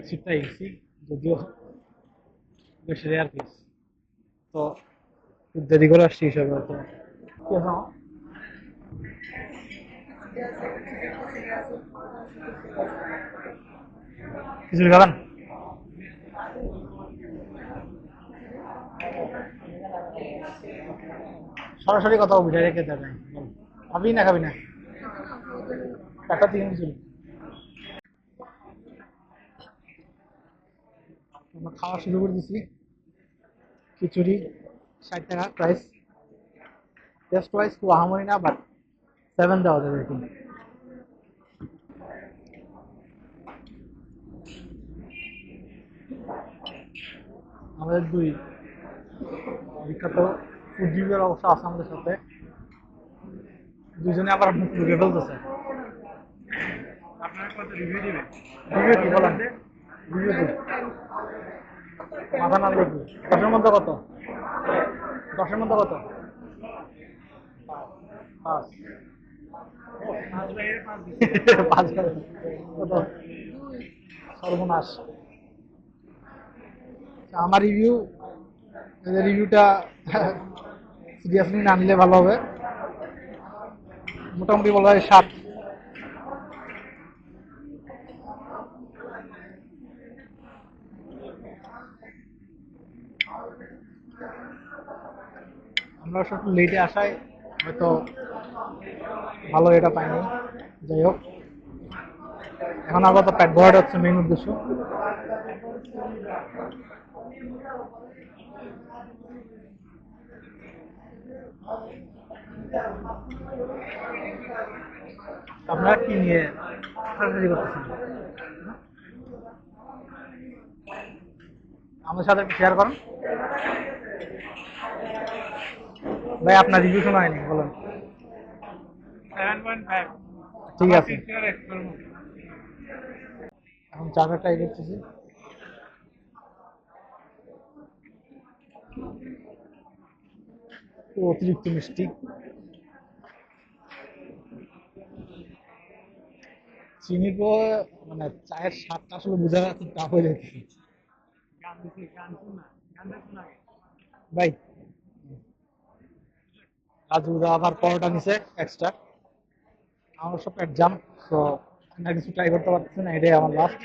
ছিটটাই গেছি, যদিও বেশ রেয়ার কেস। তো একটু দেরি করে আসছি হিসাবে হয়তো। কি হ্যাঁ, খিচুড়ি খাবেন? সরাসরি কথা বুঝাই রেখে দেবেন। খাবি না খাবি না? একটা তিন খিচুড়ি। আমরা খাওয়া শুরু করে দিছি। খিচুড়ি 60 টাকা প্রাইস। টেস্ট ওয়াইজ খুব আহামরি না, বাট 7 দেওয়া যাবে রেটিং। আমাদের দুই বিখ্যাত ফুড রিভিউয়ার অবশ্য আছে আমাদের সাথে। দুজনে আবার মুখ লুকে ফেলতেছে। আপনারা কত রিভিউ দিবেন? রিভিউ কি বলেন? রিভিউ কি? মাথা না লাগবে। 10-এর মধ্যে কত? 10-এর মধ্যে কত? 5। 5 কত? সর্বনাশ। আমার রিভিউটা সিরিয়াসলি না নিলে ভালো হবে। মোটামুটি বলা হয় 7। আমরা অবশ্য একটু লেটে আসায় হয়তো ভালো এটা পাইনি। যাই হোক, এখন আপাতত পেট ভরাটা হচ্ছে মেইন উদ্দেশ্য। আপনারা কি নিয়ে হাসাহাসি করতেছেন? আমাদের সাথে একটু শেয়ার করেন। ভাই আপনার রিভিউ শোনা হয়নি, বলেন। 7.5। ঠিক আছে, এখন চাটা ট্রাই করতেছি। ও অতিরিক্ত মিষ্টি। চিনি তো মানে চায়ের স্বাদটা আসলে বোঝা খুব টাফ হয়ে যাচ্ছে ভাই। রাজুদা আবার পরোটা নিছে এক্সট্রা। আমার সব পেট জাম, তো না কিছু ট্রাই করতে পারতেছি না, এটাই আমার লাস্ট।